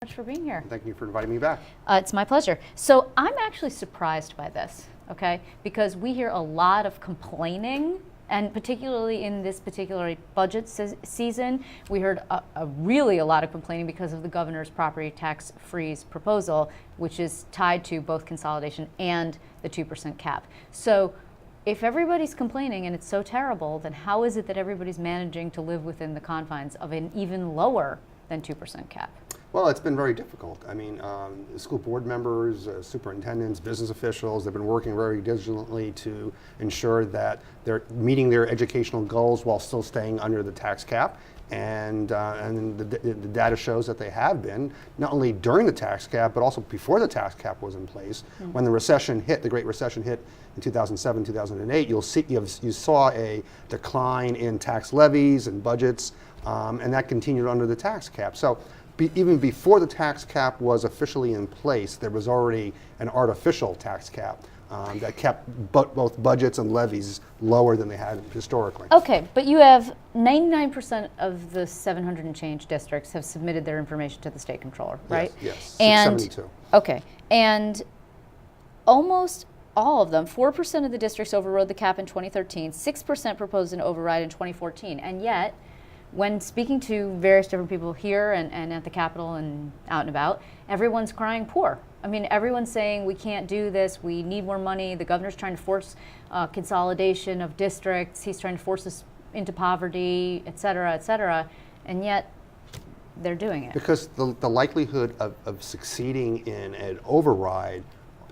Much for being here. Thank you for inviting me back. It's my pleasure. So I'm actually surprised by this, okay? Because we hear a lot of complaining, and particularly in this particular budget season, we heard really a lot of complaining because of the governor's property tax freeze proposal, which is tied to both consolidation and the 2% cap. So if everybody's complaining and it's so terrible, then how is it that everybody's managing to live within the confines of an even lower than 2% cap? Well, it's been very difficult. I mean, school board members, superintendents, business officials, they've been working very diligently to ensure that they're meeting their educational goals while still staying under the tax cap. And the data shows that they have been, not only during the tax cap, but also before the tax cap was in place. Mm-hmm. When the recession hit, the Great Recession hit in 2007, 2008, you saw a decline in tax levies and budgets, and that continued under the tax cap. So even before the tax cap was officially in place, there was already an artificial tax cap that kept both budgets and levies lower than they had historically. Okay, but you have 99% of the 700 and change districts have submitted their information to the state controller, right? Yes, and 672. Okay, and almost all of them, 4% of the districts overrode the cap in 2013, 6% proposed an override in 2014, and yet, when speaking to various different people here and at the Capitol and out and about, everyone's crying poor. I mean, everyone's saying we can't do this, we need more money, the governor's trying to force consolidation of districts, he's trying to force us into poverty, et cetera, and yet they're doing it. Because the likelihood of succeeding in an override,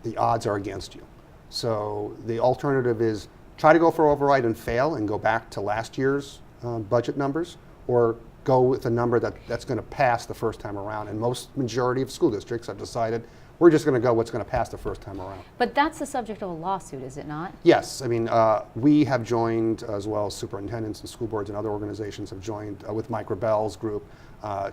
the odds are against you. So the alternative is try to go for override and fail and go back to last year's budget numbers, or go with a number that's going to pass the first time around. And majority of school districts have decided we're just going to go what's going to pass the first time around. But that's the subject of a lawsuit, is it not? Yes. I mean, we have joined, as well as superintendents and school boards and other organizations have joined with Mike Rebel's group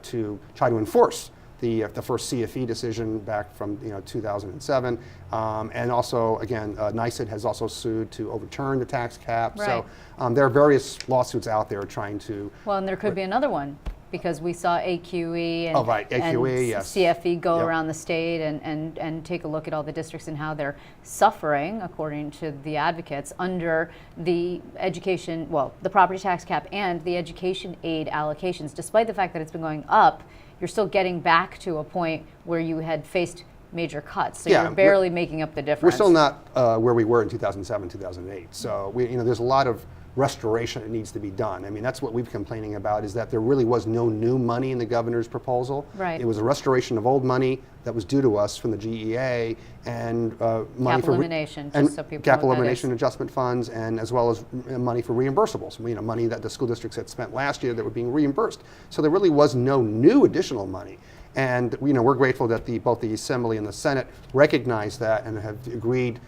to try to enforce the first CFE decision back from 2007, and also again NYSED has also sued to overturn the tax cap. Right. So there are various lawsuits out there trying to. Well, and there could be another one because we saw AQE and, AQE, yes. CFE go Yep. around the state and take a look at all the districts and how they're suffering, according to the advocates, under the the property tax cap and the education aid allocations. Despite the fact that it's been going up, you're still getting back to a point where you had faced major cuts. So you're barely making up the difference. We're still not where we were in 2007, 2008. So there's a lot of restoration that needs to be done. I mean, that's what we've been complaining about, is that there really was no new money in the governor's proposal. Right. It was a restoration of old money that was due to us from the GEA and money Cap for elimination, and just so people cap know what that elimination is. adjustment funds, and as well as money for reimbursables. Money that the school districts had spent last year that were being reimbursed. So there really was no new additional money. And we're grateful that both the Assembly and the Senate recognize that and have agreed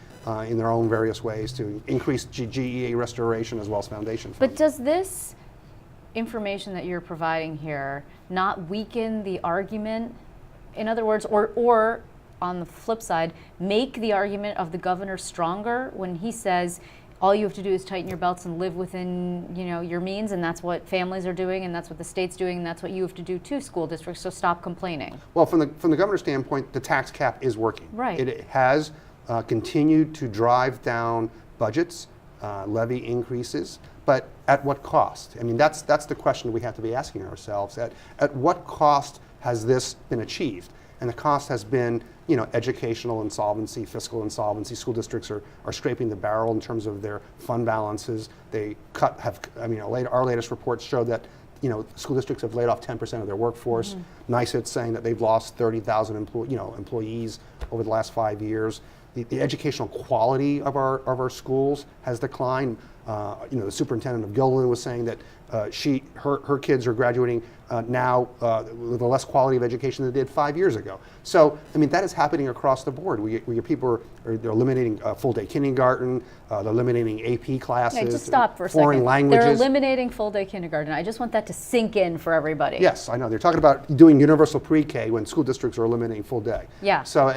in their own various ways to increase GEA restoration as well as foundation funds. But does this information that you're providing here not weaken the argument? In other words, or on the flip side, make the argument of the governor stronger when he says all you have to do is tighten your belts and live within your means, and that's what families are doing, and that's what the state's doing, and that's what you have to do too, school districts, so stop complaining. Well, from the governor's standpoint, the tax cap is working. Right. It has continued to drive down budgets, levy increases, but at what cost? I mean, that's the question we have to be asking ourselves. At what cost has this been achieved? And the cost has been, educational insolvency, fiscal insolvency. School districts are scraping the barrel in terms of their fund balances. Our latest reports show that, school districts have laid off 10% of their workforce. Mm-hmm. NYSED's saying that they've lost 30,000 employees over the last 5 years. The educational quality of our schools has declined. The superintendent of Gilliland was saying that her kids are graduating now with a less quality of education than they did 5 years ago. So, that is happening across the board. People they're eliminating full-day kindergarten, they're eliminating AP classes, hey, just stop for a foreign second. languages. They're eliminating full-day kindergarten. I just want that to sink in for everybody. Yes, I know. They're talking about doing universal pre-K when school districts are eliminating full day. Yeah. So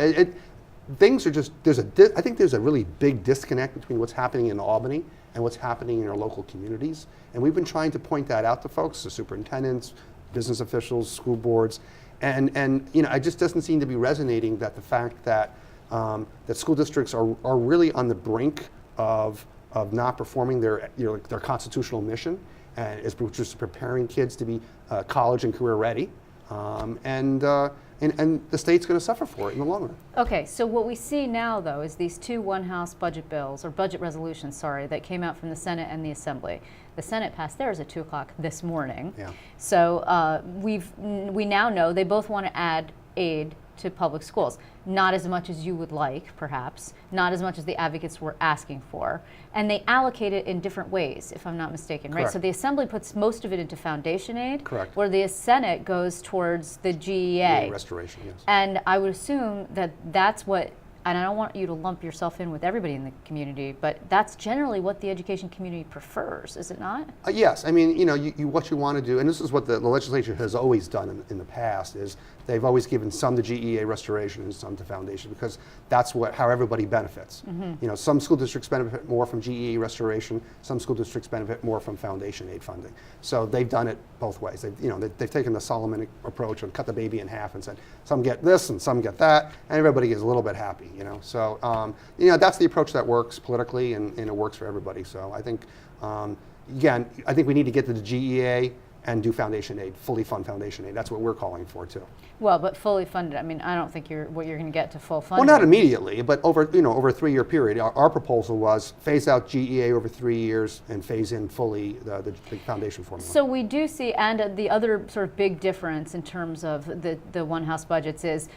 things are just, I think there's a really big disconnect between what's happening in Albany and what's happening in our local communities. And we've been trying to point that out to folks, the superintendents, business officials, school boards, And it just doesn't seem to be resonating that the fact that that school districts are really on the brink of not performing their their constitutional mission, and which is preparing kids to be college and career ready, and the state's going to suffer for it in the long run. Okay, so what we see now, though, is these two one-house budget bills, or budget resolutions, sorry, that came out from the Senate and the Assembly. The Senate passed theirs at 2 o'clock this morning. Yeah. So we now know they both want to add aid to public schools. Not as much as you would like, perhaps. Not as much as the advocates were asking for. And they allocate it in different ways, if I'm not mistaken, right? Correct. So the Assembly puts most of it into foundation aid. Correct. Where the Senate goes towards the GEA. Restoration, yes. And I would assume that that's what, and I don't want you to lump yourself in with everybody in the community, but that's generally what the education community prefers, is it not? Yes, I mean, what you want to do, and this is what the legislature has always done in the past, is they've always given some to GEA restoration and some to foundation, because that's how everybody benefits. Mm-hmm. Some school districts benefit more from GEA restoration, some school districts benefit more from foundation aid funding. So they've done it both ways. They've taken the Solomon approach and cut the baby in half and said, some get this and some get that, and everybody is a little bit happy. So that's the approach that works politically, and it works for everybody. So I think, again, I think we need to get to the GEA and do foundation aid, fully fund foundation aid. That's what we're calling for too. Well, but fully funded, I mean, I don't think you're going to get to full funding. Well, not immediately, but over a 3-year period. Our proposal was phase out GEA over 3 years and phase in fully the foundation formula. So we do see, and the other sort of big difference in terms of the one-house budgets is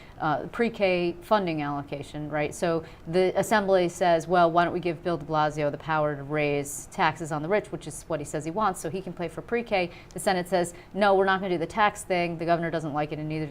pre-K funding allocation, right? So the Assembly says, well, why don't we give Bill de Blasio the power to raise taxes on the rich, which is what he says he wants, so he can pay for pre-K. The Senate says, no, we're not going to do the tax thing. The governor doesn't like it, and neither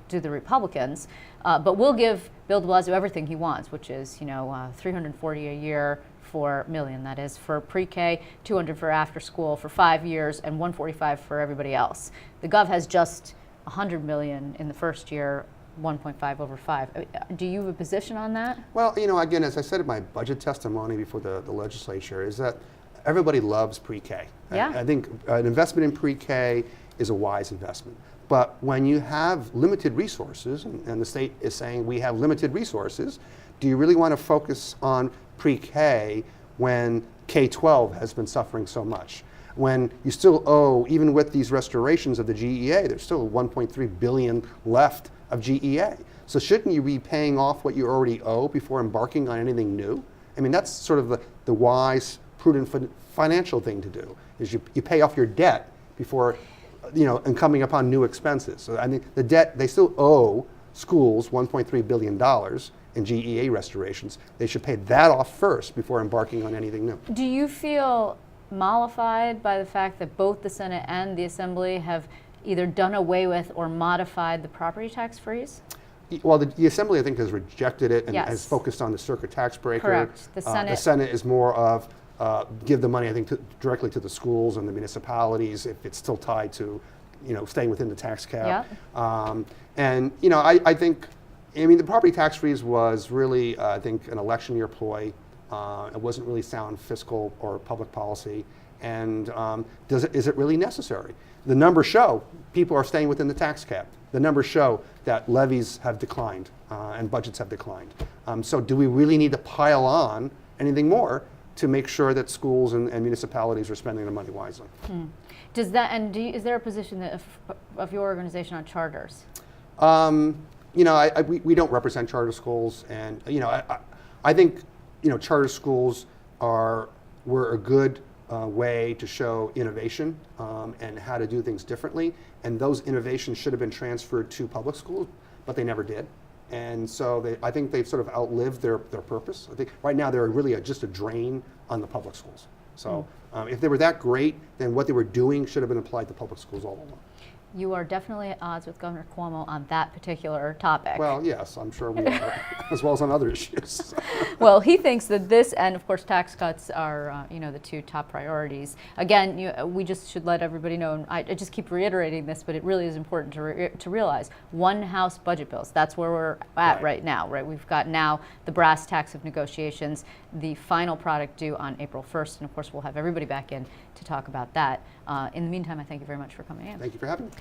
do the Republicans. But we'll give Bill de Blasio everything he wants, which is, $340 a year for million, that is, for pre-K, $200 for after school for 5 years, and $145 for everybody else. The Gov has just $100 million in the first year, 1.5 over 5. Do you have a position on that? Well, again, as I said in my budget testimony before the legislature, is that everybody loves pre-K. Yeah. I think an investment in pre-K is a wise investment. But when you have limited resources, and the state is saying we have limited resources, do you really want to focus on pre-K when K-12 has been suffering so much? When you still owe, even with these restorations of the GEA, there's still $1.3 billion left of GEA. So shouldn't you be paying off what you already owe before embarking on anything new? I mean, that's sort of the wise, prudent financial thing to do, is you pay off your debt before and coming upon new expenses. So I mean, the debt, they still owe schools $1.3 billion in GEA restorations. They should pay that off first before embarking on anything new. Do you feel mollified by the fact that both the Senate and the Assembly have either done away with or modified the property tax freeze? Well, the Assembly, I think, has rejected it and Yes. has focused on the circuit tax breaker. Correct. The Senate is more of give the money, I think, directly to the schools and the municipalities if it's still tied to, staying within the tax cap. Yeah. I think, the property tax freeze was really, I think, an election year ploy. It wasn't really sound fiscal or public policy. And is it really necessary? The numbers show people are staying within the tax cap. The numbers show that levies have declined and budgets have declined. So do we really need to pile on anything more to make sure that schools and municipalities are spending their money wisely? Does that, and is there a position that of your organization on charters? We don't represent charter schools, and I think charter schools were a good way to show innovation and how to do things differently, and those innovations should have been transferred to public schools, but they never did. And so I think they've sort of outlived their purpose. I think right now they're really just a drain on the public schools. So if they were that great, then what they were doing should have been applied to public schools all along. You are definitely at odds with Governor Cuomo on that particular topic. Well, yes, I'm sure we are, as well as on other issues. Well, he thinks that this and, of course, tax cuts are, the two top priorities. Again, we just should let everybody know, and I just keep reiterating this, but it really is important to realize, one House budget bills, that's where we're at right now, right? We've got now the brass tacks of negotiations, the final product due on April 1st, and of course, we'll have everybody back in to talk about that. In the meantime, I thank you very much for coming in. Thank you for having me.